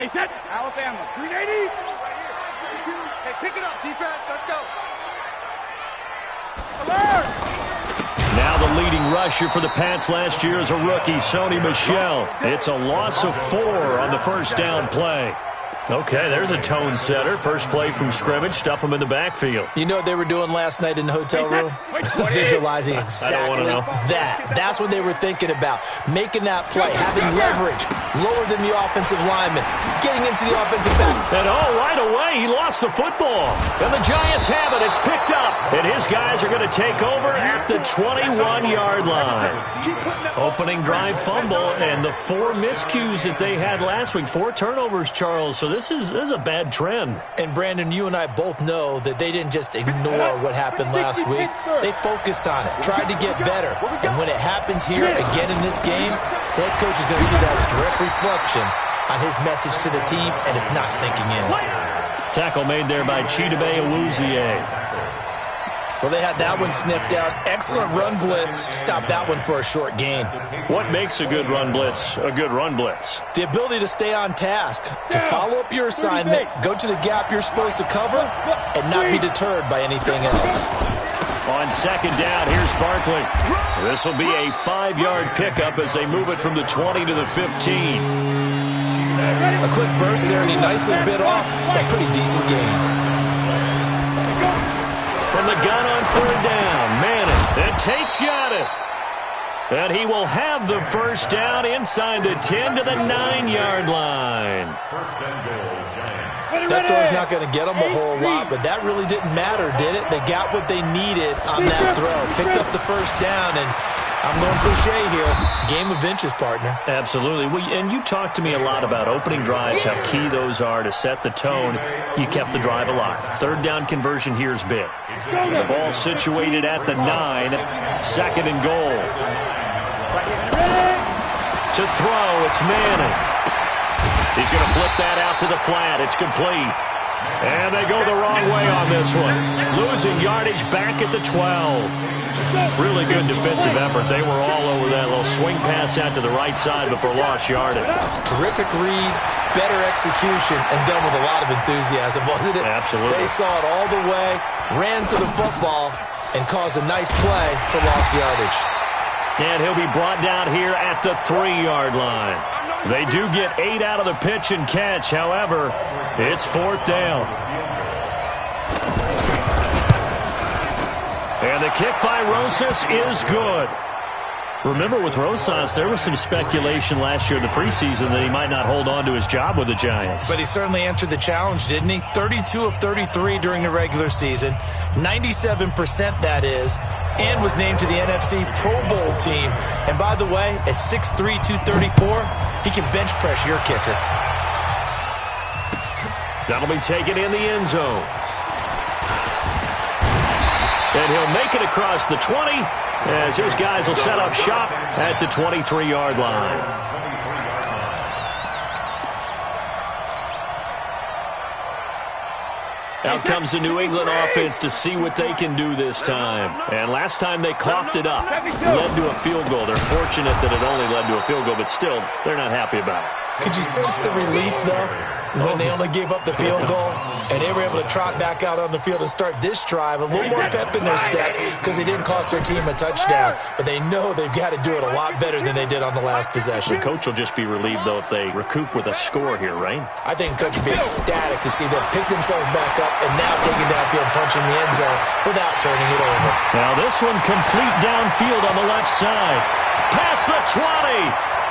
Alabama, 380. Hey, pick it up, defense. Let's go. Now the leading rusher for the Pats last year is a rookie, Sony Michel. It's a loss of 4 on the first down play. Okay, there's a tone setter. First play from scrimmage, stuff them in the backfield. You know what they were doing last night in the hotel room? Visualizing exactly that. That's what they were thinking about. Making that play, having leverage, lower than the offensive lineman, getting into the offensive back. And right away, he lost the football. And the Giants have it. It's picked up. And his guys are going to take over at the 21-yard line. Opening drive fumble, and the 4 miscues that they had last week. 4 turnovers, Charles. So this is a bad trend. And, Brandon, you and I both know that they didn't just ignore what happened last week. They focused on it, tried to get better. And when it happens here again in this game, the head coach is going to see that as a direct reflection on his message to the team, and it's not sinking in. Tackle made there by Chidobe Awuzie. Well, they had that one sniffed out. Excellent run blitz. Stopped that one for a short gain. What makes a good run blitz a good run blitz? The ability to stay on task, to follow up your assignment, go to the gap you're supposed to cover, and not be deterred by anything else. On second down, here's Barkley. This will be a 5-yard pickup as they move it from the 20 to the 15. A quick burst there, and he nicely bit off a pretty decent gain. From the gun on third down, Manning, and Tate's got it. And he will have the first down inside the 10 to the 9-yard line. That throw's not going to get them a whole lot, but that really didn't matter, did it? They got what they needed on that throw. Picked up the first down, and I'm going cliche here. Game of inches, partner. Absolutely. And you talked to me a lot about opening drives, how key those are to set the tone. You kept the drive alive. Third down conversion here is big. The ball situated at the 9. Second and goal. To throw, it's Manning. He's going to flip that out to the flat. It's complete. And they go the wrong way on this one. Losing yardage back at the 12. Really good defensive effort. They were all over that little swing pass out to the right side before lost yardage. Terrific read, better execution, and done with a lot of enthusiasm, wasn't it? Absolutely. They saw it all the way, ran to the football, and caused a nice play for lost yardage. And he'll be brought down here at the 3-yard line. They do get 8 out of the pitch and catch. However, it's 4th down. And the kick by Rosas is good. Remember, with Rosas, there was some speculation last year in the preseason that he might not hold on to his job with the Giants. But he certainly answered the challenge, didn't he? 32 of 33 during the regular season, 97% that is, and was named to the NFC Pro Bowl team. And by the way, at 6'3", 234, he can bench press your kicker. That'll be taken in the end zone. And he'll make it across the 20 as his guys will set up shop at the 23-yard line. Out comes the New England offense to see what they can do this time. And last time they coughed it up. Led to a field goal. They're fortunate that it only led to a field goal, but still, they're not happy about it. Could you sense the relief, though, when they only gave up the field goal and they were able to trot back out on the field and start this drive? A little more pep in their step because they didn't cost their team a touchdown, but they know they've got to do it a lot better than they did on the last possession. The coach will just be relieved, though, if they recoup with a score here, right? I think the coach would be ecstatic to see them pick themselves back up and now taking downfield, punching the end zone without turning it over. Now this one complete downfield on the left side. Past the 20,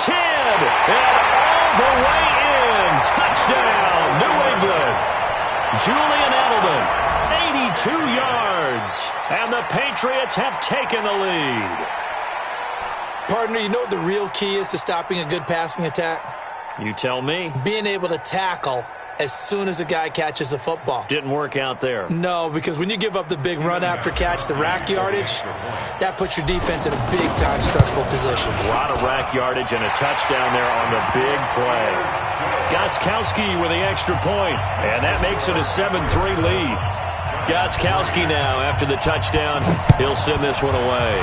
10, and all the way in. Touchdown, New England. Julian Edelman, 82 yards. And the Patriots have taken the lead. Partner, you know what the real key is to stopping a good passing attack? You tell me. Being able to tackle as soon as a guy catches the football. Didn't work out there. No, because when you give up the big run after catch, the rack yardage, that puts your defense in a big-time stressful position. A lot of rack yardage and a touchdown there on the big play. Gostkowski with the extra point, and that makes it a 7-3 lead. Gostkowski now, after the touchdown, he'll send this one away.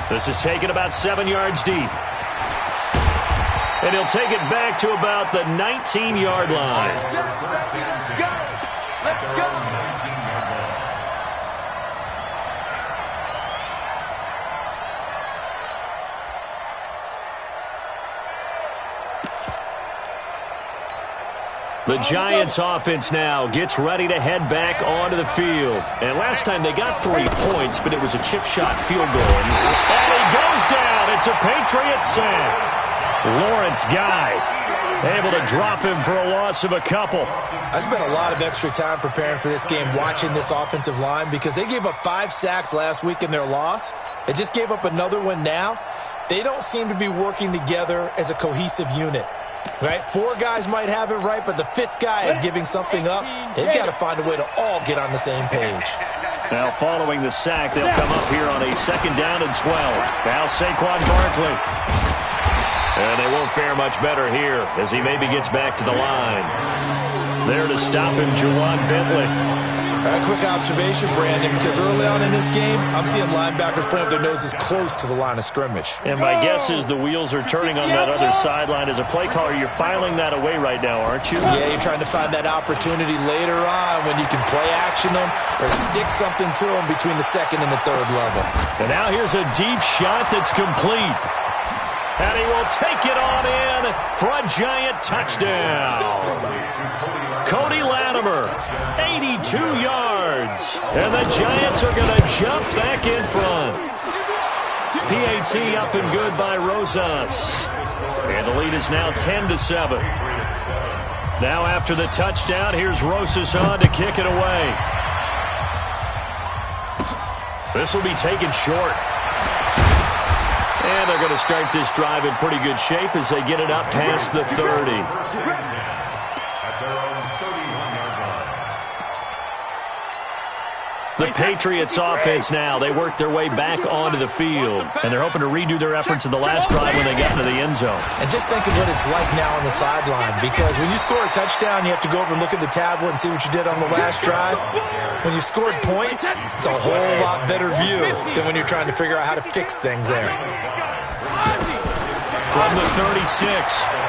This is taken about 7 yards deep. And he'll take it back to about the 19-yard line. Let's go. The Giants offense now gets ready to head back onto the field. And last time they got 3 points, but it was a chip shot field goal. And he goes down. It's a Patriot sack. Lawrence Guy able to drop him for a loss of a couple. I spent a lot of extra time preparing for this game watching this offensive line because they gave up 5 sacks last week in their loss. They just gave up another one now. They don't seem to be working together as a cohesive unit. Right? 4 guys might have it right, but the 5th guy is giving something up. They've got to find a way to all get on the same page. Now, following the sack, they'll come up here on a 2nd down and 12. Now, Saquon Barkley. And they won't fare much better here as he maybe gets back to the line. There to stop him, Juwan Bentley. A quick observation, Brandon, because early on in this game, I'm seeing linebackers playing with their noses close to the line of scrimmage. And my guess is the wheels are turning on that other sideline. As a play caller, you're filing that away right now, aren't you? Yeah, you're trying to find that opportunity later on when you can play action them or stick something to them between the 2nd and the 3rd level. And now here's a deep shot that's complete. And he will take it on in for a Giant touchdown. Cody Latimer, 82 yards. And the Giants are going to jump back in front. PAT up and good by Rosas. And the lead is now 10-7. Now after the touchdown, here's Rosas on to kick it away. This will be taken short. And they're going to start this drive in pretty good shape as they get it up past the 30. The Patriots offense now, they work their way back onto the field. And they're hoping to redo their efforts in the last drive when they got into the end zone. And just think of what it's like now on the sideline. Because when you score a touchdown, you have to go over and look at the tablet and see what you did on the last drive. When you scored points, it's a whole lot better view than when you're trying to figure out how to fix things there. From the 36,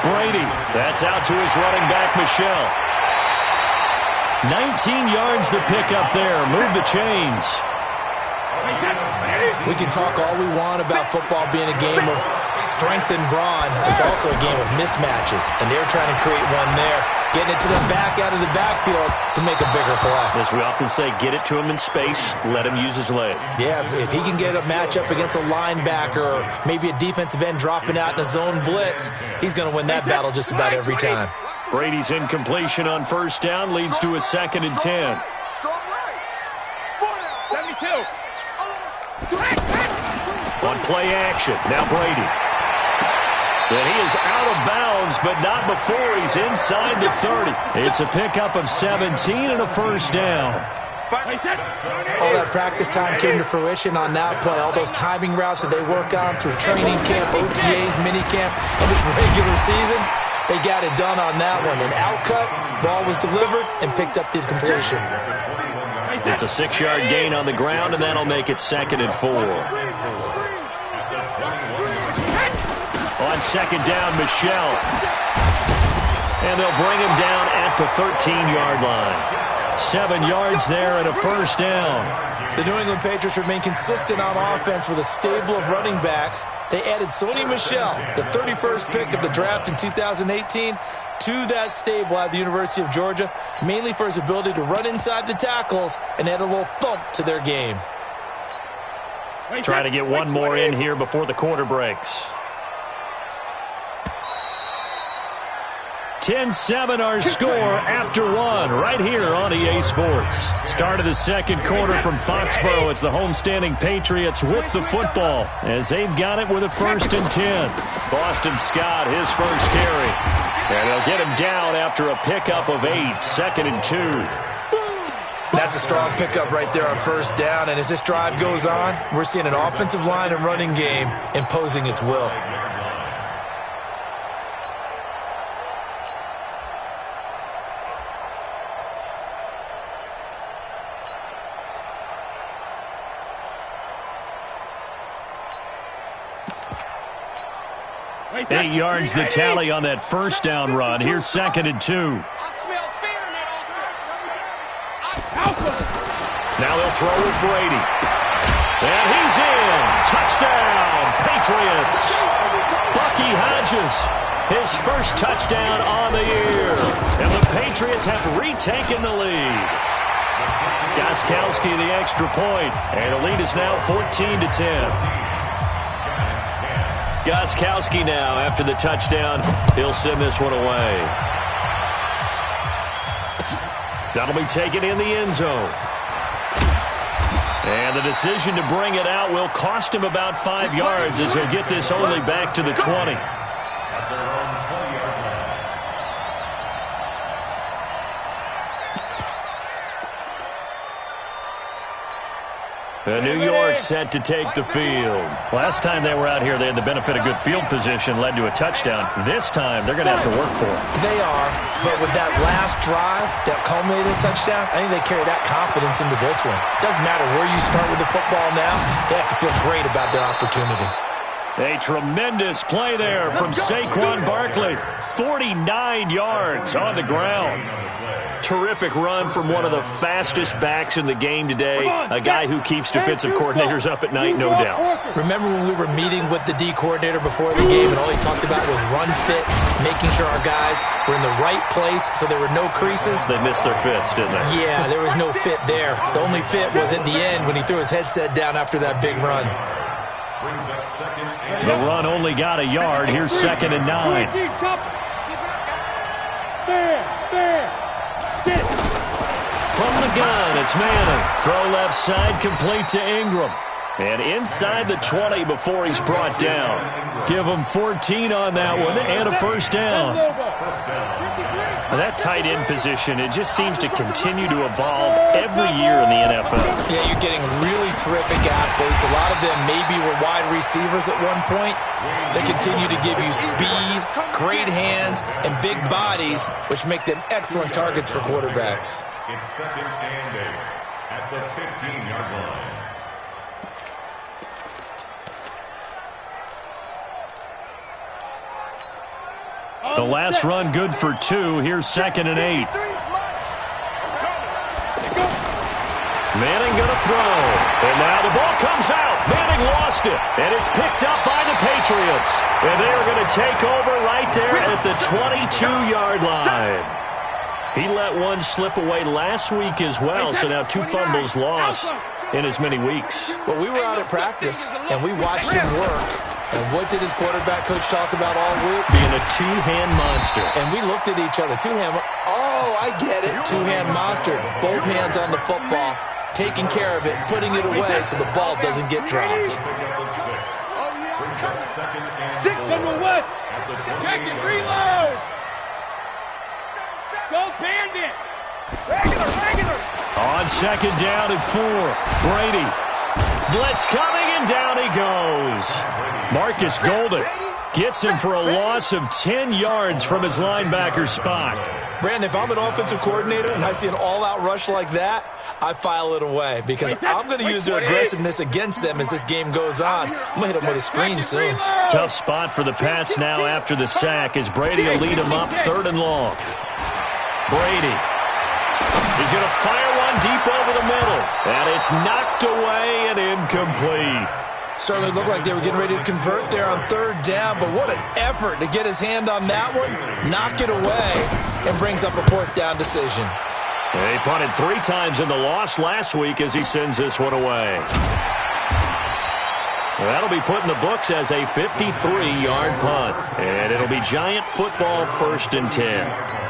Brady. That's out to his running back, Michel. 19 yards the pick up there. Move the chains. We can talk all we want about football being a game of strength and brawn. It's also a game of mismatches, and they're trying to create one there, getting it to the back out of the backfield to make a bigger play. As we often say, get it to him in space, let him use his leg. Yeah, if he can get a matchup against a linebacker or maybe a defensive end dropping out in a zone blitz, he's going to win that battle just about every time. Brady's incompletion on 1st down leads to a 2nd and 10. 72. On play action, now Brady. And he is out of bounds, but not before he's inside the 30. It's a pickup of 17 and a 1st down. All that practice time came to fruition on that play. All those timing routes that they work on through training camp, OTAs, minicamp, and just regular season. They got it done on that one. An outcut, ball was delivered, and picked up the completion. It's a 6-yard gain on the ground, and that'll make it 2nd and 4. On 2nd down, Michel. And they'll bring him down at the 13-yard line. 7 yards there and a 1st down. The New England Patriots remain consistent on offense with a stable of running backs. They added Sony Michel, the 31st pick of the draft in 2018, to that stable at the University of Georgia, mainly for his ability to run inside the tackles and add a little thump to their game. Trying to get one more in here before the quarter breaks. 10-7 our score after one right here on EA Sports. Start of the 2nd quarter from Foxborough. It's the homestanding Patriots with the football as they've got it with a 1st and 10. Boston Scott, his first carry. And they'll get him down after a pickup of 8, 2nd and 2. That's a strong pickup right there on 1st down. And as this drive goes on, we're seeing an offensive line and running game imposing its will. 8 yards the tally on that first down run. Here's 2nd and 2. Now they'll throw with Brady. And he's in. Touchdown, Patriots. Bucky Hodges, his first touchdown on the year. And the Patriots have retaken the lead. Gostkowski the extra point. And the lead is now 14-10. Gostkowski now, after the touchdown, he'll send this one away. That'll be taken in the end zone. And the decision to bring it out will cost him about 5 yards as he'll get this only back to the 20. New York set to take the field. Last time they were out here, they had the benefit of good field position, led to a touchdown. This time, they're going to have to work for it. They are, but with that last drive that culminated in a touchdown, I think they carry that confidence into this one. Doesn't matter where you start with the football now, they have to feel great about their opportunity. A tremendous play there from Saquon Barkley. 49 yards on the ground. Terrific run from one of the fastest backs in the game today. A guy who keeps defensive coordinators up at night, no doubt. Remember when we were meeting with the D coordinator before the game and all he talked about was run fits, making sure our guys were in the right place so there were no creases? They missed their fits, didn't they? Yeah, there was no fit there. The only fit was at the end when he threw his headset down after that big run. The run only got a yard. Here's 2nd and 9. From the gun, it's Manning. Throw left side, complete to Ingram. And inside the 20 before he's brought down. Give him 14 on that one and a first down. That tight end position, it just seems to continue to evolve every year in the NFL. Yeah, you're getting really terrific athletes. A lot of them maybe were wide receivers at one point. They continue to give you speed, great hands, and big bodies, which make them excellent targets for quarterbacks. It's 2nd and 8 at the 15-yard line. The last run good for 2. Here's 2nd and 8. Manning going to throw. And now the ball comes out. Manning lost it. And it's picked up by the Patriots. And they are going to take over right there at the 22-yard line. He let one slip away last week as well, so now 2 fumbles lost in as many weeks. Well, we were out at practice, and we watched him work. And what did his quarterback coach talk about all week? Being a two-hand monster. And we looked at each other. Two-hand. Oh, I get it. Two-hand monster. Both hands on the football, taking care of it, putting it away so the ball doesn't get dropped. 6 on the West. Check it, reload. Go Bandit. Regular. On 2nd down and 4. Brady. Blitz coming, and down he goes. Marcus Golden gets him for a loss of 10 yards from his linebacker spot. Brandon, if I'm an offensive coordinator and I see an all-out rush like that, I file it away because I'm going to use their aggressiveness against them as this game goes on. I'm going to hit them with a screen soon. Tough spot for the Pats now after the sack as Brady will lead them up 3rd and long. Brady. He's going to fire one deep over the middle. And it's knocked away and incomplete. Certainly looked like they were getting ready to convert there on 3rd down, but what an effort to get his hand on that one, knock it away, and brings up a 4th down decision. He punted 3 times in the loss last week as he sends this one away. That'll be put in the books as a 53-yard punt. And it'll be Giant football 1st and 10.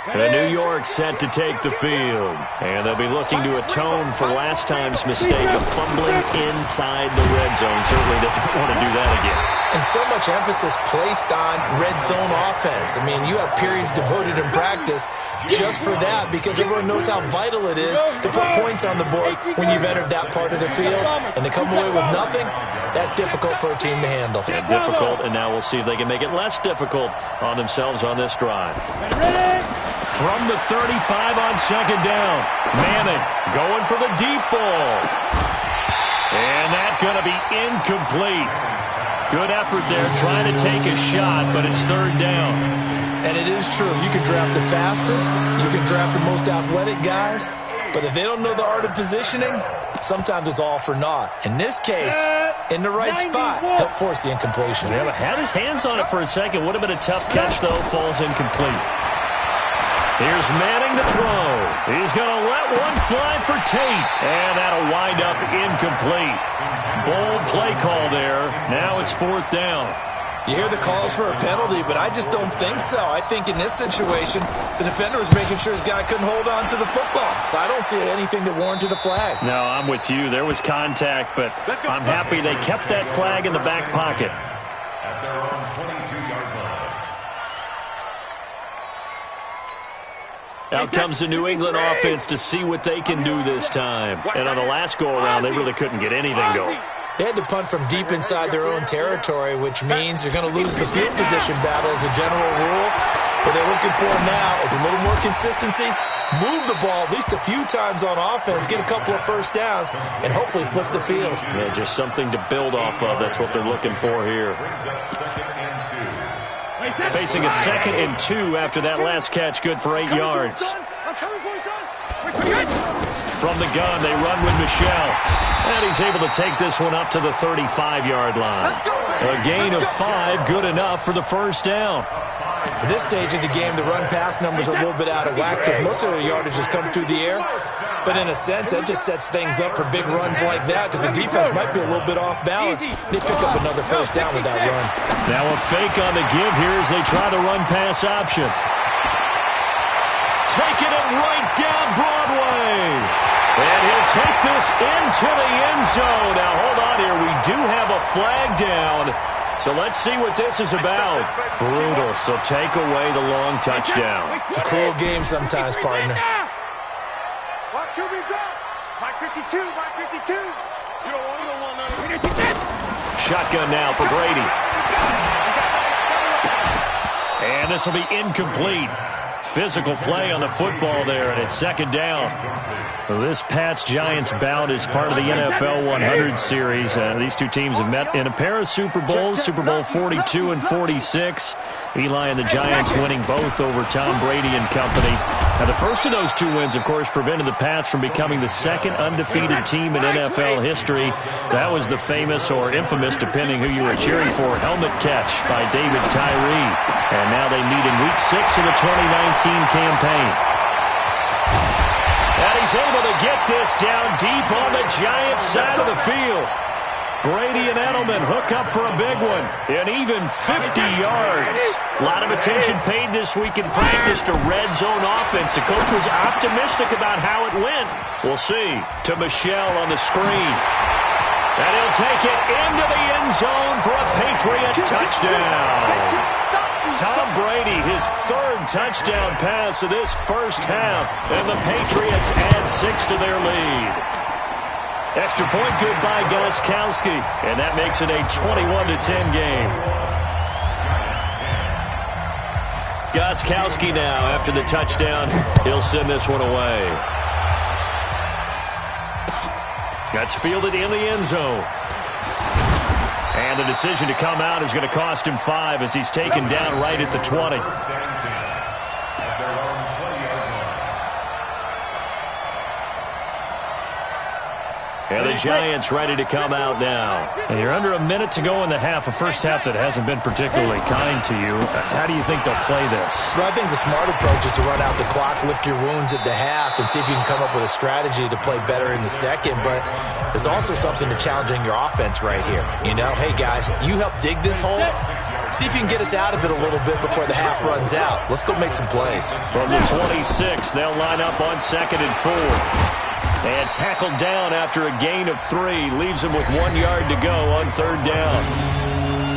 The New York set to take the field. And they'll be looking to atone for last time's mistake of fumbling inside the red zone. Certainly they don't want to do that again. And so much emphasis placed on red zone offense. I mean, you have periods devoted in practice just for that because everyone knows how vital it is to put points on the board when you've entered that part of the field. And to come away with nothing, that's difficult for a team to handle. And difficult, and now we'll see if they can make it less difficult on themselves on this drive. From the 35 on 2nd down, Manning going for the deep ball. And that's going to be incomplete. Good effort there trying to take a shot, but it's third down. And it is true. You can draft the fastest. You can draft the most athletic guys. But if they don't know the art of positioning, sometimes it's all for naught. In this case, in the right spot, help force the incompletion. Yeah, but had his hands on it for a second. Would have been a tough catch, though. Falls incomplete. Here's Manning to throw. He's going to let one fly for Tate. And that'll wind up incomplete. Bold play call there. Now it's fourth down. You hear the calls for a penalty, but I just don't think so. I think in this situation, the defender was making sure his guy couldn't hold on to the football. So I don't see anything that warranted a flag. No, I'm with you. There was contact, but I'm happy they kept that flag in the back pocket. At their own 22-yard line. Out comes the New England offense to see what they can do this time. And on the last go-around, they really couldn't get anything going. They had to punt from deep inside their own territory, which means you're going to lose the field position battle as a general rule. What they're looking for now is a little more consistency, move the ball at least a few times on offense, get a couple of first downs, and hopefully flip the field. Yeah, just something to build off of. That's what they're looking for here. Facing a 2nd and 2 after that last catch, good for 8 yards. From the gun, they run with Michel. And he's able to take this one up to the 35-yard line. A gain of 5, good enough for the first down. At this stage of the game, the run-pass numbers are a little bit out of whack because most of the yardage has come through the air. But in a sense, that just sets things up for big runs like that because the defense might be a little bit off balance. They pick up another first down with that run. Now a fake on the give here as they try the run-pass option. Taking it right down Broadway. And he'll take this into the end zone. Now, hold on here. We do have a flag down. So let's see what this is about. Brutal. So take away the long touchdown. It's a cruel game sometimes, partner. Mark 2 be drop. Mark 52. Mark 52. You don't want none. Shotgun now for Brady. And this will be incomplete. Physical play on the football there, and it's second down. Well, this Pats-Giants bout is part of the NFL 100 series. These two teams have met in a pair of Super Bowls, Super Bowl 42 and 46. Eli and the Giants winning both over Tom Brady and company. Now, the first of those 2 wins, of course, prevented the Pats from becoming the 2nd undefeated team in NFL history. That was the famous or infamous, depending who you were cheering for, helmet catch by David Tyree. And now they meet in Week 6 of the 2019 campaign. And he's able to get this down deep on the Giants side of the field. Brady and Edelman hook up for a big one. An even 50 yards. A lot of attention paid this week in practice to red zone offense. The coach was optimistic about how it went. We'll see. To Michel on the screen. And he'll take it into the end zone for a Patriot touchdown. Tom Brady, his 3rd touchdown pass of this first half, and the Patriots add 6 to their lead. Extra point good by Gostkowski, and that makes it a 21-10 game. Gostkowski now, after the touchdown, he'll send this one away. That's fielded in the end zone. And the decision to come out is going to cost him 5 as he's taken down right at the 20. And the Giants ready to come out now. And you're under a minute to go in the half, a first half that hasn't been particularly kind to you. How do you think they'll play this? Well, I think the smart approach is to run out the clock, lick your wounds at the half, and see if you can come up with a strategy to play better in the second. But there's also something to challenging your offense right here. You know, hey, guys, you help dig this hole. See if you can get us out of it a little bit before the half runs out. Let's go make some plays. From the 26, they'll line up on 2nd and 4. And tackled down after a gain of 3. Leaves him with 1 yard to go on 3rd down.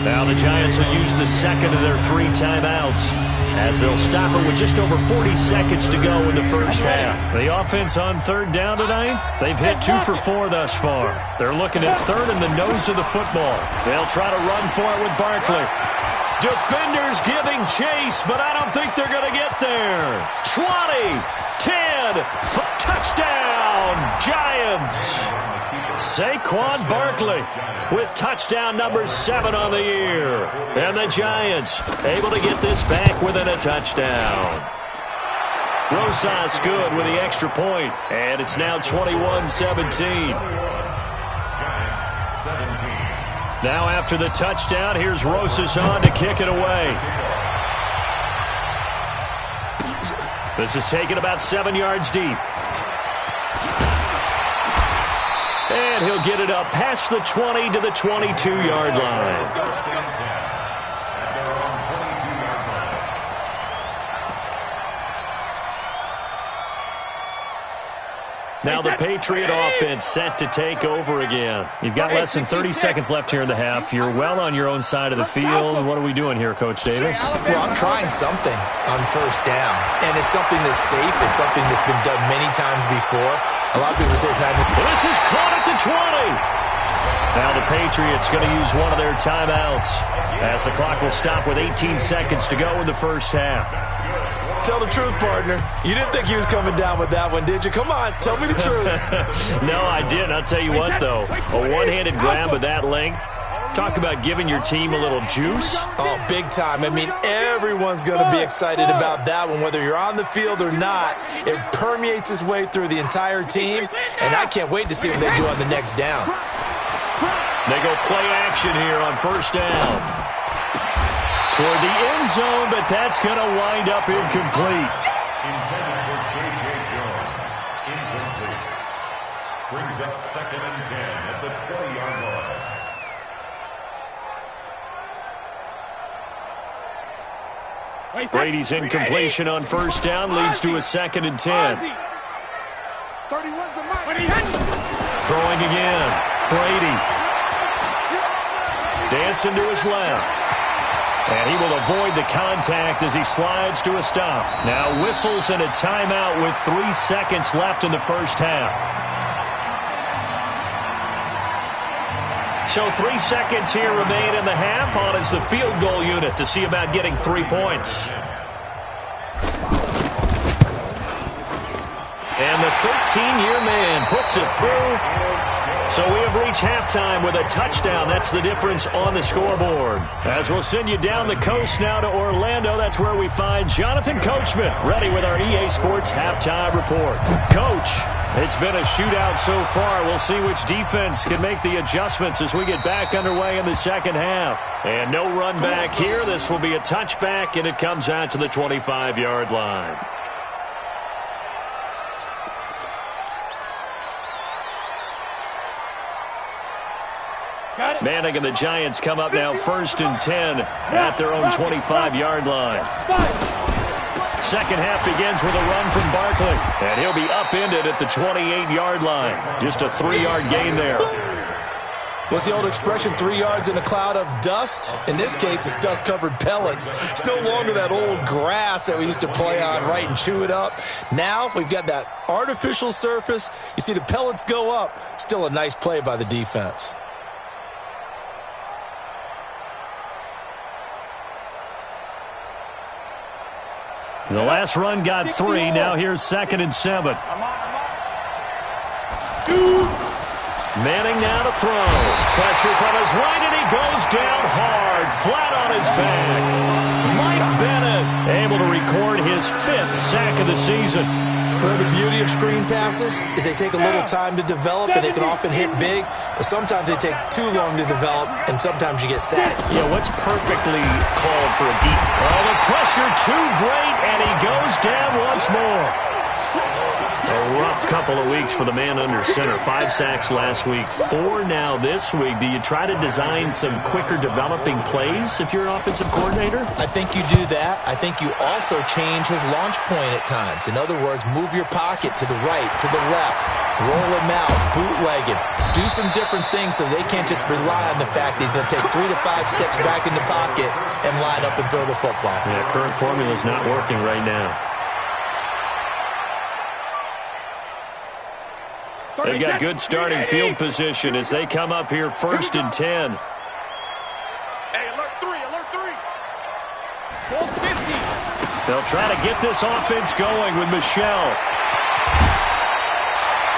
Now the Giants will use the 2nd of their 3 timeouts as they'll stop it with just over 40 seconds to go in the first half. The offense on 3rd down tonight, they've hit 2 for 4 thus far. They're looking at 3rd in the nose of the football. They'll try to run for it with Barkley. Defenders giving chase, but I don't think they're going to get there. 20, 10, touchdown, Giants. Saquon Barkley with touchdown number 7 on the year. And the Giants able to get this back within a touchdown. Rosas good with the extra point, and it's now 21-17. Now after the touchdown, here's Rosas on to kick it away. This is taken about 7 yards deep. And he'll get it up past the 20 to the 22-yard line. Now the Patriot offense set to take over again. You've got less than 30 seconds left here in the half. You're well on your own side of the field. What are we doing here, Coach Davis? Well, I'm trying something on first down. And it's something that's safe. It's something that's been done many times before. A lot of people say it's not. This is caught at the 20. Now the Patriots going to use one of their timeouts as the clock will stop with 18 seconds to go in the first half. Tell the truth, partner. You didn't think he was coming down with that one, did you? Come on, tell me the truth. No, I didn't. I'll tell you what, though. A one-handed grab of that length. Talk about giving your team a little juice. Oh, big time. I mean, everyone's going to be excited about that one, whether you're on the field or not. It permeates its way through the entire team, and I can't wait to see what they do on the next down. They go play action here on first down. Toward the end zone, but that's going to wind up incomplete. Intended for J.J. Jones. Incomplete. Brings up 2nd and 10 at the 20-yard line. Brady's incompletion on first down leads to a 2nd and 10. Throwing again. Brady. Dancing to his left. And he will avoid the contact as he slides to a stop. Now whistles and a timeout with 3 seconds left in the first half. So 3 seconds here remain in the half. On is the field goal unit to see about getting 3 points. And the 13-year man puts it through. So we have reached halftime with a touchdown. That's the difference on the scoreboard. As we'll send you down the coast now to Orlando, that's where we find Jonathan Coachman ready with our EA Sports Halftime Report. Coach, it's been a shootout so far. We'll see which defense can make the adjustments as we get back underway in the second half. And no run back here. This will be a touchback, and it comes out to the 25-yard line. Manning and the Giants come up now 1st and 10 at their own 25-yard line. Second half begins with a run from Barkley, and he'll be upended at the 28-yard line. Just a 3-yard gain there. What's the old expression, 3 yards in a cloud of dust? In this case, it's dust-covered pellets. It's no longer that old grass that we used to play on, right, and chew it up. Now we've got that artificial surface. You see the pellets go up. Still a nice play by the defense. The last run got 3. Now here's 2nd and 7. Manning now to throw. Pressure from his right, and he goes down hard, flat on his back. Mike Bennett able to record his 5th sack of the season. Well, the beauty of screen passes is they take a little time to develop, and they can often hit big, but sometimes they take too long to develop, and sometimes you get sacked. Yeah, what's perfectly called for a deep? Oh, the pressure too great, and he goes down once more. A rough couple of weeks for the man under center. 5 sacks last week, 4 now this week. Do you try to design some quicker developing plays if you're an offensive coordinator? I think you do that. I think you also change his launch point at times. In other words, move your pocket to the right, to the left, roll him out, bootleg it. Do some different things so they can't just rely on the fact that he's going to take 3 to 5 steps back in the pocket and line up and throw the football. Yeah, current formula is not working right now. They've got good starting field position as they come up here 1st and 10. Hey, alert 3, alert 3. They'll try to get this offense going with Michelle.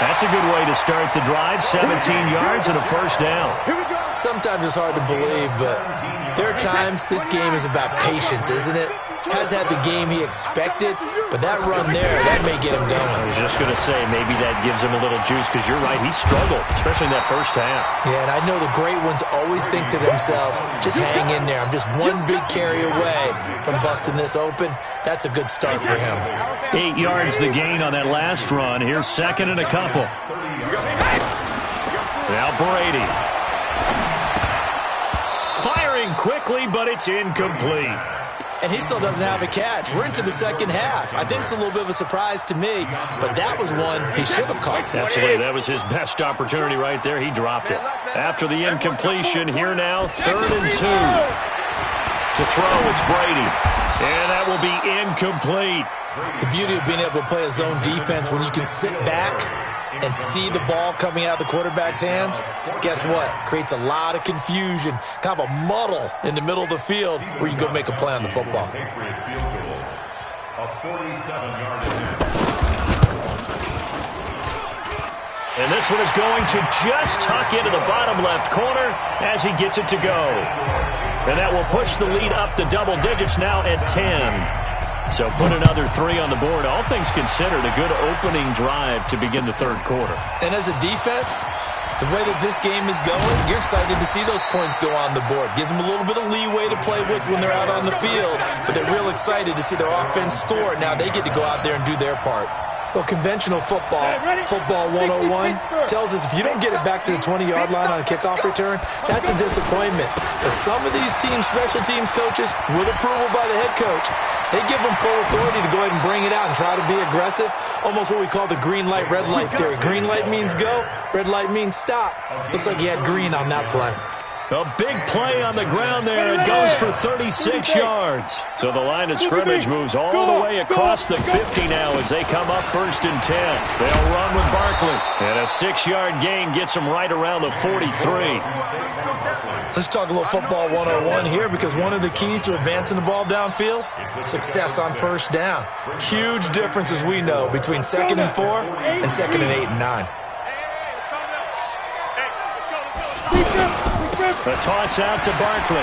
That's a good way to start the drive. 17 yards and a first down. Sometimes it's hard to believe, but there are times this game is about patience, isn't it? Has had the game he expected, but that run there, that may get him going. I was just going to say, maybe that gives him a little juice, because you're right, he struggled, especially in that first half. Yeah, and I know the great ones always think to themselves, just hang in there. I'm just one big carry away from busting this open. That's a good start for him. 8 yards the gain on that last run. Here's second and a couple. Now Brady. Firing quickly, but it's incomplete. And he still doesn't have a catch. We're into the second half. I think it's a little bit of a surprise to me, but that was one he should have caught. Absolutely. That was his best opportunity right there. He dropped it. After the incompletion, here now, 3rd and 2. To throw, it's Brady. And that will be incomplete. The beauty of being able to play a zone defense when you can sit back and see the ball coming out of the quarterback's hands, guess what? Creates a lot of confusion, kind of a muddle in the middle of the field where you can go make a play on the football. And this one is going to just tuck into the bottom left corner as he gets it to go. And that will push the lead up to double digits now at 10. So put another 3 on the board. All things considered, a good opening drive to begin the third quarter. And as a defense, the way that this game is going, you're excited to see those points go on the board. Gives them a little bit of leeway to play with when they're out on the field, but they're real excited to see their offense score. Now they get to go out there and do their part. Well, conventional football, football 101, tells us if you don't get it back to the 20-yard line on a kickoff return, that's a disappointment. But some of these teams, special teams coaches, with approval by the head coach, they give them full authority to go ahead and bring it out and try to be aggressive, almost what we call the green light, red light theory. Green light means go, red light means stop. Looks like he had green on that play. A big play on the ground there. It goes for 36 yards. So the line of scrimmage moves all the way across the 50 now as they come up 1st and 10. They'll run with Barkley. And a 6-yard gain gets them right around the 43. Let's talk a little football 101 here, because one of the keys to advancing the ball downfield, success on first down. Huge difference, as we know, between 2nd and 4 and 2nd and 8 and 9. A toss out to Barkley.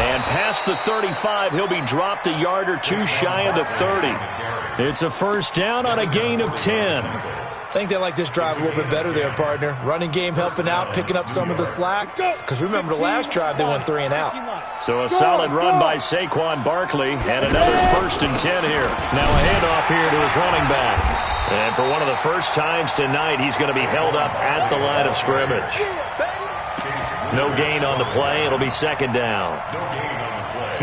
And past the 35, he'll be dropped a yard or 2 shy of the 30. It's a first down on a gain of 10. I think they like this drive a little bit better there, partner. Running game helping out, picking up some of the slack. Because remember the last drive, they went 3 and out. So a solid run by Saquon Barkley, and another 1st and 10 here. Now a handoff here to his running back. And for one of the first times tonight, he's going to be held up at the line of scrimmage. No gain on the play. It'll be 2nd down.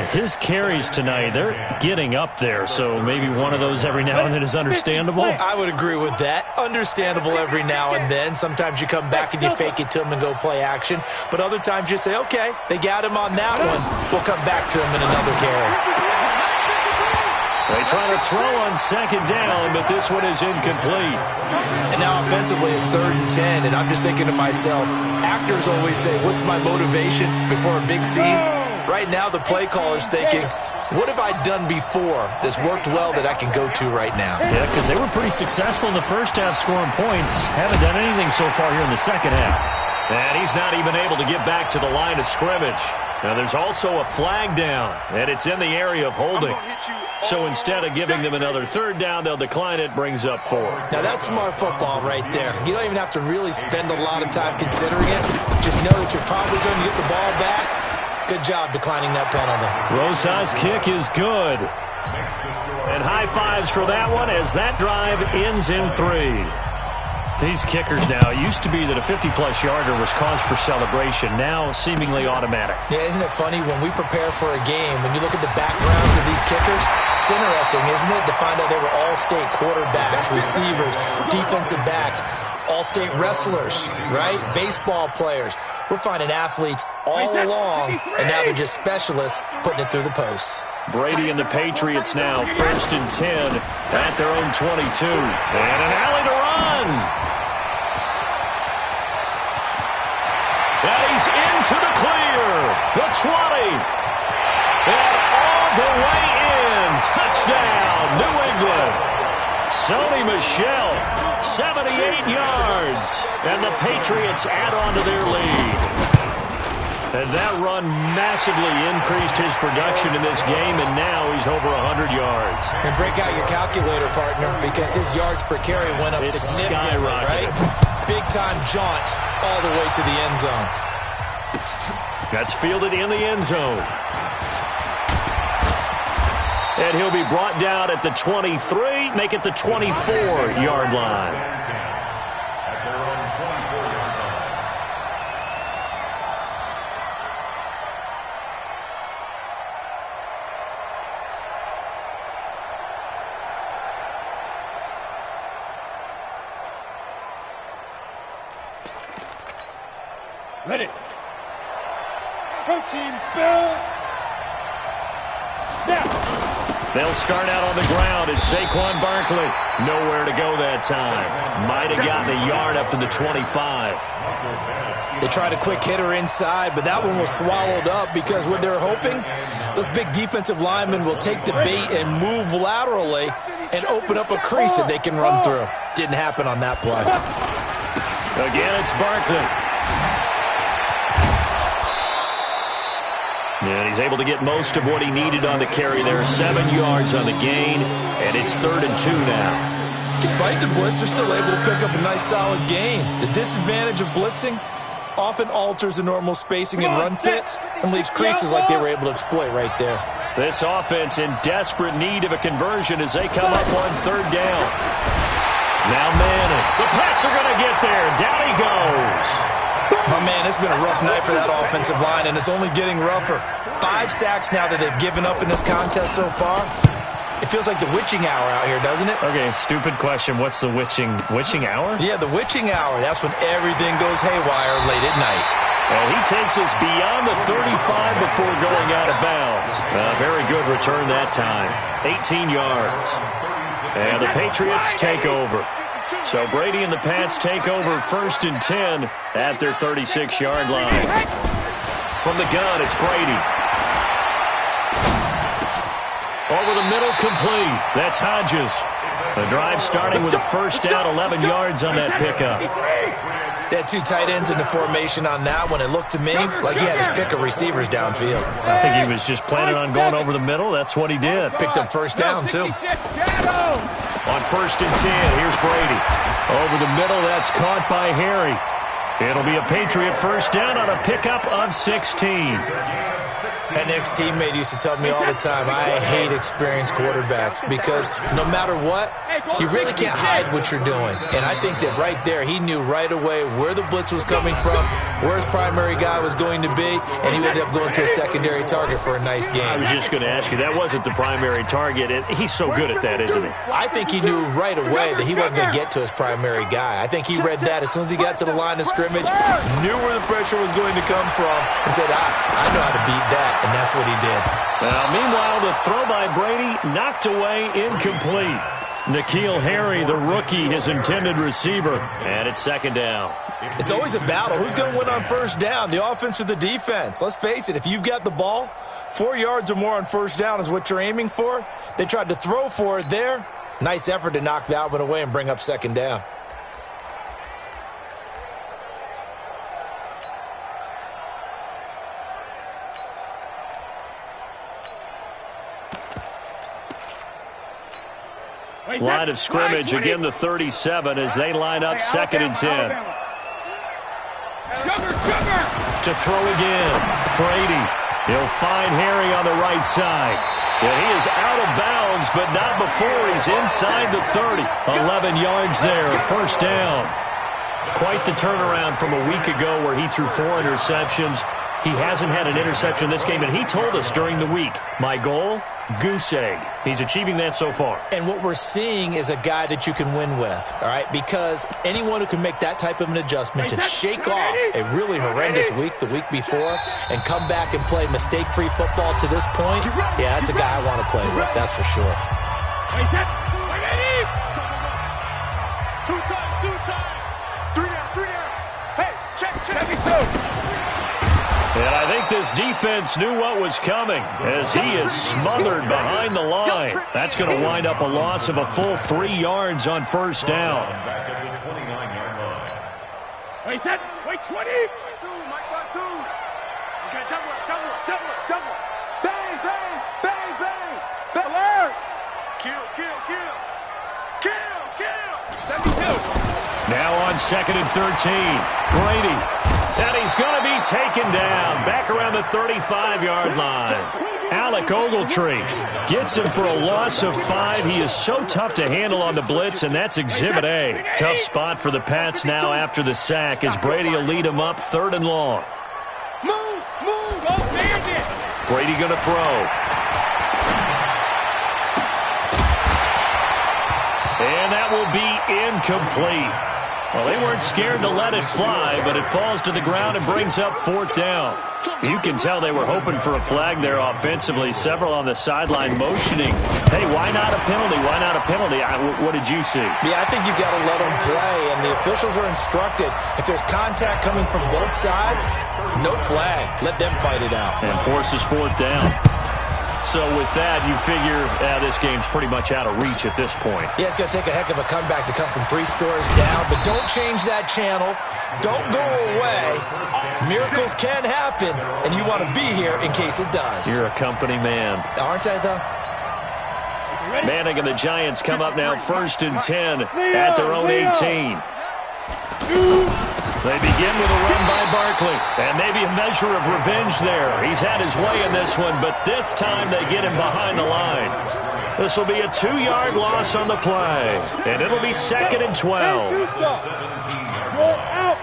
His carries tonight, they're getting up there, so maybe one of those every now and then is understandable. I would agree with that. Understandable every now and then. Sometimes you come back and you fake it to him and go play action. But other times you say, okay, they got him on that one. We'll come back to him in another carry. They try to throw on 2nd down, but this one is incomplete. And now offensively it's 3rd and 10, and I'm just thinking to myself, actors always say, what's my motivation before a big scene? Right now the play caller's thinking, what have I done before that's worked well that I can go to right now? Yeah, because they were pretty successful in the first half scoring points. Haven't done anything so far here in the second half. And he's not even able to get back to the line of scrimmage. Now there's also a flag down, and it's in the area of holding. So instead of giving them another 3rd down, they'll decline it, brings up 4. Now that's smart football right there. You don't even have to really spend a lot of time considering it. Just know that you're probably going to get the ball back. Good job declining that penalty. Rosas' kick is good. And high fives for that one as that drive ends in 3. These kickers now, it used to be that a 50-plus yarder was cause for celebration, now seemingly automatic. Yeah, isn't it funny when we prepare for a game, when you look at the backgrounds of these kickers, it's interesting, isn't it, to find out they were all-state quarterbacks, receivers, defensive backs, all-state wrestlers, right? Baseball players. We're finding athletes all along, and now they're just specialists putting it through the posts. Brady and the Patriots now 1st and 10 at their own 22. And an alley to run. And he's into the clear. The 20. And all the way in. Touchdown, New England. Sony Michel, 78 yards. And the Patriots add on to their lead. And that run massively increased his production in this game, and now he's over 100 yards. And break out your calculator, partner, because his yards per carry went up significantly, right? Big-time jaunt all the way to the end zone. That's fielded in the end zone. And he'll be brought down at the 23, make it the 24-yard line. At their own 24-yard line. Ready. Coaching spell. Now. They'll start out on the ground, and Saquon Barkley nowhere to go that time. Might have gotten a yard up to the 25. They tried a quick hitter inside, but that one was swallowed up because what they're hoping, those big defensive linemen will take the bait and move laterally and open up a crease that they can run through. Didn't happen on that play. Again, it's Barkley. And he's able to get most of what he needed on the carry there. 7 yards on the gain, and it's 3rd and 2 now. Despite the blitz, they're still able to pick up a nice solid gain. The disadvantage of blitzing often alters the normal spacing and run fits and leaves creases like they were able to exploit right there. This offense in desperate need of a conversion as they come up on 3rd down. Now Manning. The Pats are going to get there. Down he goes. My man, it's been a rough night for that offensive line, and it's only getting rougher. 5 sacks now that they've given up in this contest so far. It feels like the witching hour out here, doesn't it? Okay, stupid question. What's the witching hour? Yeah, the witching hour. That's when everything goes haywire late at night. Well, he takes us beyond the 35 before going out of bounds. Very good return that time. 18 yards. And the Patriots take over. So Brady and the Pats take over 1st and 10 at their 36-yard line. From the gun, it's Brady. Over the middle, complete. That's Hodges. The drive starting with a 1st down, 11 yards on that pickup. They had 2 tight ends in the formation on that one. It looked to me like he had his pick of receivers downfield. I think he was just planning on going over the middle. That's what he did. Picked up 1st down, too. On 1st and 10, here's Brady. Over the middle, that's caught by Harry. It'll be a Patriot 1st down on a pickup of 16. An ex-teammate used to tell me all the time, I hate experienced quarterbacks because no matter what, you really can't hide what you're doing. And I think that right there, he knew right away where the blitz was coming from, where his primary guy was going to be, and he ended up going to a secondary target for a nice game. I was just going to ask you, that wasn't the primary target. He's so good at that, isn't he? I think he knew right away that he wasn't going to get to his primary guy. I think he read that as soon as he got to the line of scrimmage, knew where the pressure was going to come from, and said, I know how to beat that. And that's what he did. Meanwhile, the throw by Brady knocked away, incomplete. N'Keal Harry, the rookie, his intended receiver. And it's 2nd down. It's always a battle. Who's going to win on 1st down, the offense or the defense? Let's face it, if you've got the ball, 4 yards or more on 1st down is what you're aiming for. They tried to throw for it there. Nice effort to knock that one away and bring up 2nd down. Line of scrimmage, again the 37 as they line up 2nd and 10. To throw again, Brady. He'll find Harry on the right side. Yeah, he is out of bounds, but not before he's inside the 30. 11 yards there, 1st down. Quite the turnaround from a week ago where he threw 4 interceptions. He hasn't had an interception this game, and he told us during the week, my goal, goose egg. He's achieving that so far. And what we're seeing is a guy that you can win with, all right? Because anyone who can make that type of an adjustment to shake off a really horrendous week the week before and come back and play mistake-free football to this point, yeah, that's a guy I want to play with, that's for sure. Two times. 3 down. Hey, check. And I think this defense knew what was coming as he is smothered behind the line. That's going to wind up a loss of a full 3 yards on first down. Back at the 29-yard line. Wait, that. Wait, 20. Mike, 2. Okay, double it. Bang, bang, bang, bang. Alert. Kill. 72. Now on 2nd and 13. Brady. And he's going to be taken down back around the 35-yard line. Alec Ogletree gets him for a loss of 5. He is so tough to handle on the blitz, and that's Exhibit A. Tough spot for the Pats now after the sack as Brady will lead him up 3rd and long. Move. Go, Bandit. Brady going to throw. And that will be incomplete. Well, they weren't scared to let it fly, but it falls to the ground and brings up 4th down. You can tell they were hoping for a flag there offensively. Several on the sideline motioning. Hey, why not a penalty? Why not a penalty? What did you see? Yeah, I think you've got to let them play, and the officials are instructed. If there's contact coming from both sides, no flag. Let them fight it out. And forces 4th down. So with that, you figure this game's pretty much out of reach at this point. Yeah, it's going to take a heck of a comeback to come from 3 scores down, but don't change that channel. Don't go away. Miracles can happen, and you want to be here in case it does. You're a company man. Aren't I, though? Manning and the Giants come up now 1st and 10 at their own 18. They begin with a run by Barkley, and maybe a measure of revenge there. He's had his way in this one, but this time they get him behind the line. This will be a 2-yard loss on the play, and it'll be 2nd and 12. Roll out.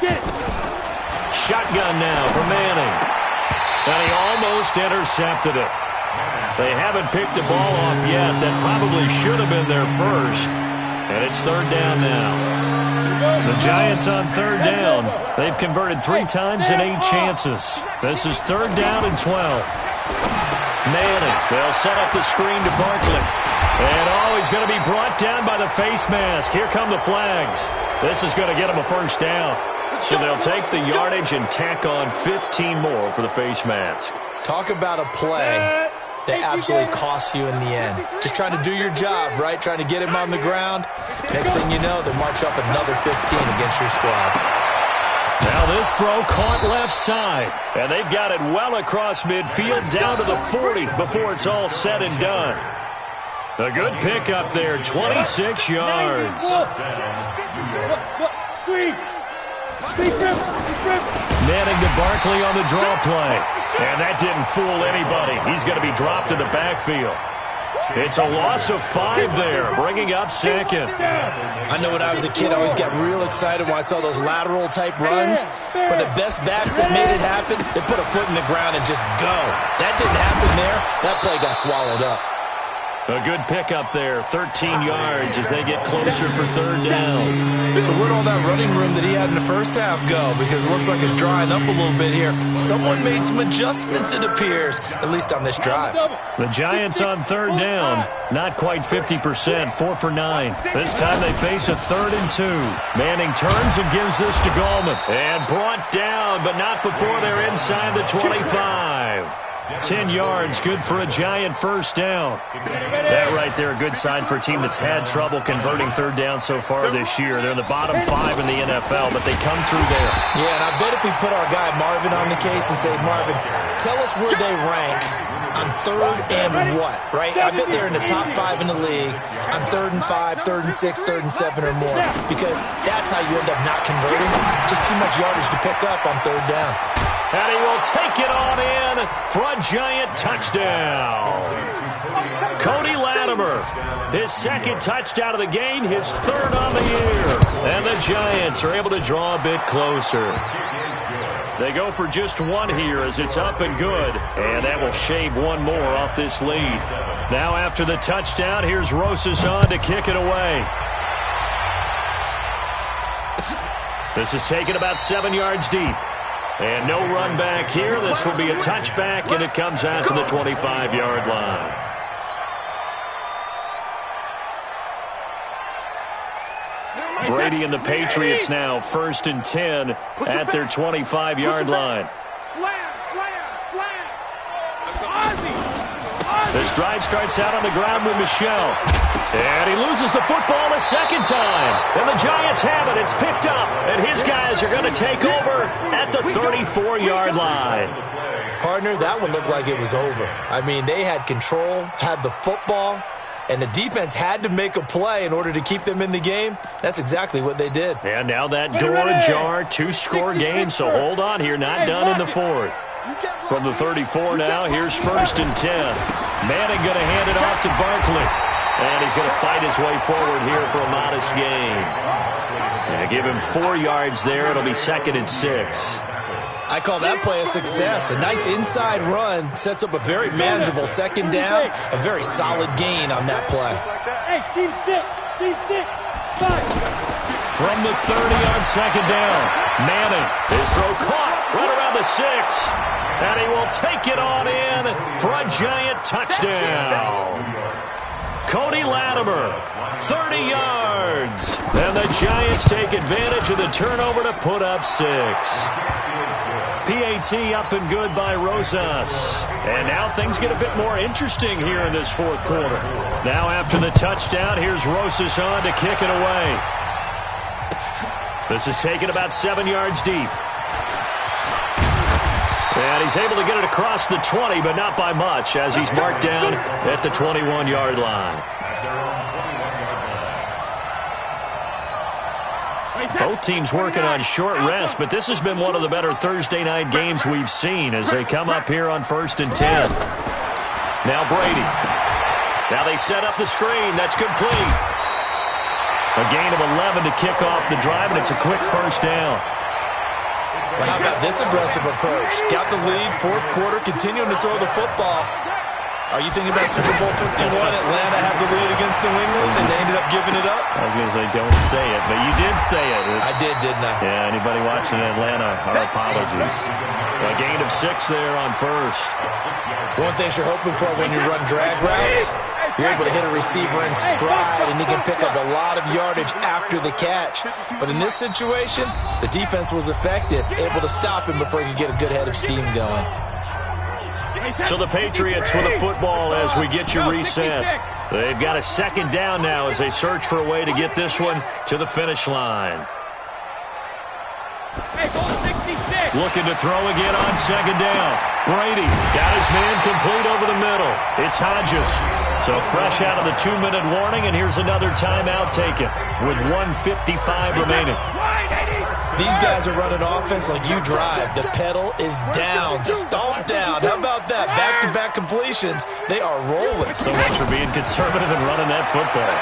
Get it. Shotgun now for Manning, and he almost intercepted it. They haven't picked a ball off yet. That probably should have been their first, and it's 3rd down now. The Giants on 3rd down. They've converted 3 times in 8 chances. This is 3rd down and 12. Manning, they'll set up the screen to Barkley. And he's going to be brought down by the face mask. Here come the flags. This is going to get him a first down. So they'll take the yardage and tack on 15 more for the face mask. Talk about a play that absolutely costs you in the end. Just trying to do your job, right? Trying to get him on the ground. Next thing you know, they march up another 15 against your squad. Now this throw caught left side. And they've got it well across midfield down to the 40 before it's all said and done. A good pick up there, 26 yards. Manning to Barkley on the draw play. And that didn't fool anybody. He's going to be dropped in the backfield. It's a loss of 5 there, bringing up 2nd. I know when I was a kid, I always got real excited when I saw those lateral-type runs. But the best backs that made it happen, they put a foot in the ground and just go. That didn't happen there. That play got swallowed up. A good pickup there, 13 yards as they get closer for 3rd down. So where'd all that running room that he had in the first half go? Because it looks like it's drying up a little bit here. Someone made some adjustments, it appears, at least on this drive. The Giants on 3rd down, not quite 50%, 4 for 9. This time they face a 3rd and 2. Manning turns and gives this to Gallman. And brought down, but not before they're inside the 25. 10 yards, good for a Giant first down. That right there, a good sign for a team that's had trouble converting 3rd down so far this year. They're in the bottom 5 in the NFL, but they come through there. Yeah, and I bet if we put our guy Marvin on the case and say, Marvin, tell us where they rank on 3rd and what, right? I bet they're in the top 5 in the league on 3rd and 5, 3rd and 6, 3rd and 7 or more, because that's how you end up not converting. Just too much yardage to pick up on 3rd down. And he will take it on in for a Giant touchdown. Cody Latimer, his 2nd touchdown of the game, his 3rd on the year. And the Giants are able to draw a bit closer. They go for just 1 here as it's up and good. And that will shave 1 more off this lead. Now after the touchdown, here's Rosas on to kick it away. This is taken about 7 yards deep. And no run back here. This will be a touchback, and it comes out to the 25-yard line. Brady and the Patriots now 1st and 10 at their 25-yard line. Slam, slam, slam. This drive starts out on the ground with Michel. And he loses the football a second time. And the Giants have it. It's picked up. And his guys are going to take over at the 34-yard line. Partner, that one looked like it was over. I mean, they had control, had the football, and the defense had to make a play in order to keep them in the game. That's exactly what they did. And now that door ajar, 2-score game, so hold on here. Not done in the 4th. From the 34 now, here's 1st and 10. Manning going to hand it off to Barkley. And he's going to fight his way forward here for a modest gain. And give him 4 yards there. It'll be 2nd and 6. I call that play a success. A nice inside run sets up a very manageable 2nd down. A very solid gain on that play. Hey, team 6, 5. From the 30-yard 2nd down, Manning, his throw caught right around the 6. And he will take it on in for a Giant touchdown. Cody Latimer, 30 yards. And the Giants take advantage of the turnover to put up 6. PAT up and good by Rosas. And now things get a bit more interesting here in this 4th quarter. Now after the touchdown, here's Rosas on to kick it away. This is taken about 7 yards deep. And he's able to get it across the 20, but not by much, as he's marked down at the 21-yard line. Both teams working on short rest, but this has been one of the better Thursday night games we've seen as they come up here on 1st and 10. Now Brady. Now they set up the screen. That's complete. A gain of 11 to kick off the drive, and it's a quick 1st down. Well, how about this aggressive approach? Got the lead, 4th quarter, continuing to throw the football. Are you thinking about Super Bowl 51? Atlanta had the lead against New England, and they ended up giving it up? I was going to say, don't say it, but you did say it. I did, didn't I? Yeah, anybody watching Atlanta, our apologies. A gain of 6 there on 1st. One thing you're hoping for when you run drag routes, you're able to hit a receiver in stride, and he can pick up a lot of yardage after the catch. But in this situation, the defense was effective, able to stop him before he could get a good head of steam going. So the Patriots with a football as we get you reset. They've got a 2nd down now as they search for a way to get this one to the finish line. Looking to throw again on 2nd down. Brady got his man complete over the middle. It's Hodges. So fresh out of the 2-minute warning, and here's another timeout taken with 1:55 remaining. These guys are running offense like you drive. The pedal is down, stomped down. How about that? Back-to-back completions. They are rolling. So much for being conservative and running that football.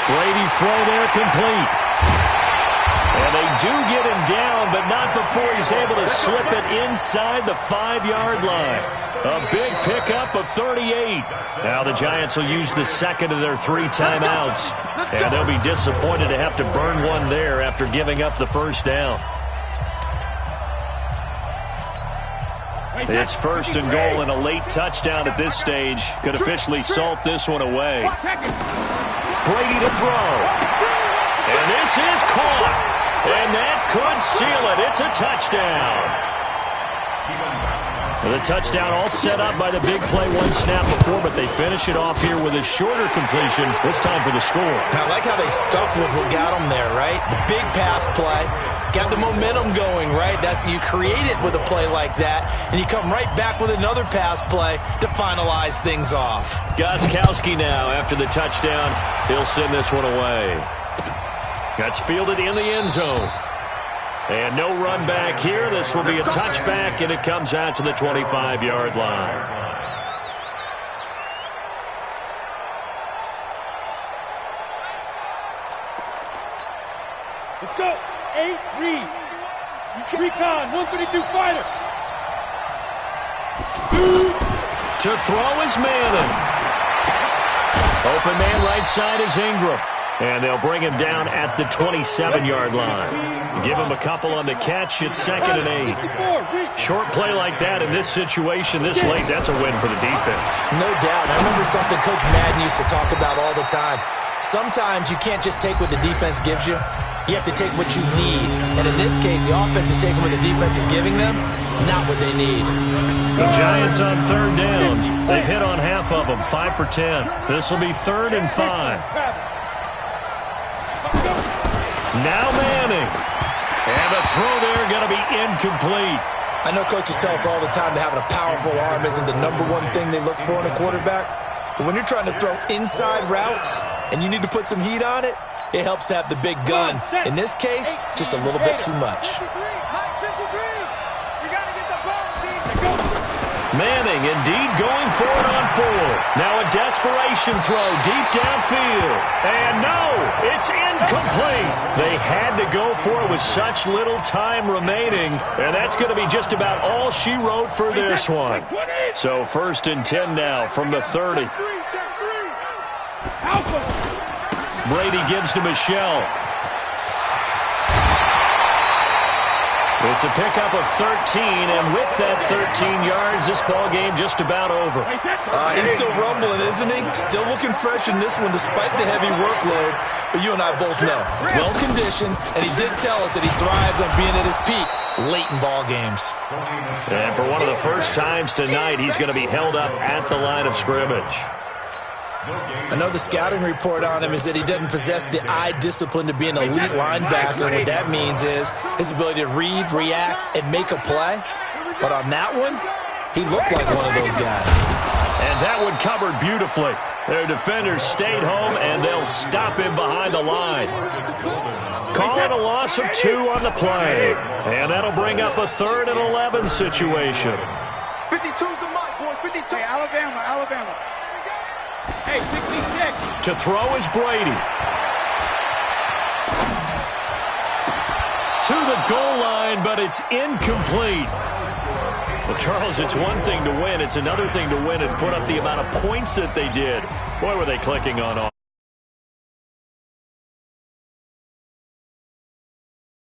Brady's throw there complete. And they do get him down, but not before he's able to slip it inside the 5-yard line. A big pickup of 38. Now the Giants will use the 2nd of their 3 timeouts. And they'll be disappointed to have to burn one there after giving up the 1st down. It's 1st and goal, and a late touchdown at this stage could officially salt this one away. Brady to throw. And this is caught. And that could seal it. It's a touchdown. The touchdown all set up by the big play 1 snap before, but they finish it off here with a shorter completion, this time for the score. I like how they stuck with what got them there, right? The big pass play, got the momentum going, right? You create it with a play like that, and you come right back with another pass play to finalize things off. Gostkowski now, after the touchdown, he'll send this one away. That's fielded in the end zone. And no run back here. This will be a touchback, and it comes out to the 25-yard line. Let's go. 8, read. Recon, 152 fighter. To throw is Manning. Open man right side is Ingram. And they'll bring him down at the 27-yard line. Give him a couple on the catch. It's 2nd and 8. Short play like that in this situation this late, that's a win for the defense. No doubt. I remember something Coach Madden used to talk about all the time. Sometimes you can't just take what the defense gives you. You have to take what you need. And in this case, the offense is taking what the defense is giving them, not what they need. The Giants on third down. They've hit on half of them, 5 for 10. This will be 3rd and 5. Now Manning. And the throw there going to be incomplete. I know coaches tell us all the time that having a powerful arm isn't the #1 thing they look for in a quarterback. But when you're trying to throw inside routes and you need to put some heat on it, it helps to have the big gun. In this case, just a little bit too much. Manning indeed going for it on 4. Now a desperation throw deep downfield. And no, it's incomplete. They had to go for it with such little time remaining. And that's going to be just about all she wrote for this one. So 1st and 10 now from the 30. Brady gives to Michelle. It's a pickup of 13, and with that 13 yards, this ball game just about over. He's still rumbling, isn't he? Still looking fresh in this one despite the heavy workload. But you and I both know, well-conditioned, and he did tell us that he thrives on being at his peak late in ball games. And for one of the first times tonight, he's going to be held up at the line of scrimmage. I know the scouting report on him is that he doesn't possess the eye discipline to be an elite linebacker. What that means is his ability to read, react, and make a play. But on that one, he looked like one of those guys. And that one covered beautifully. Their defenders stayed home, and they'll stop him behind the line. Call it a loss of 2 on the play. And that'll bring up a 3rd and 11 situation. 52's the mark, boys. 52. Hey, Alabama. Hey, 66. To throw is Brady. To the goal line, but it's incomplete. Well, Charles, it's one thing to win. It's another thing to win and put up the amount of points that they did. Boy, were they clicking on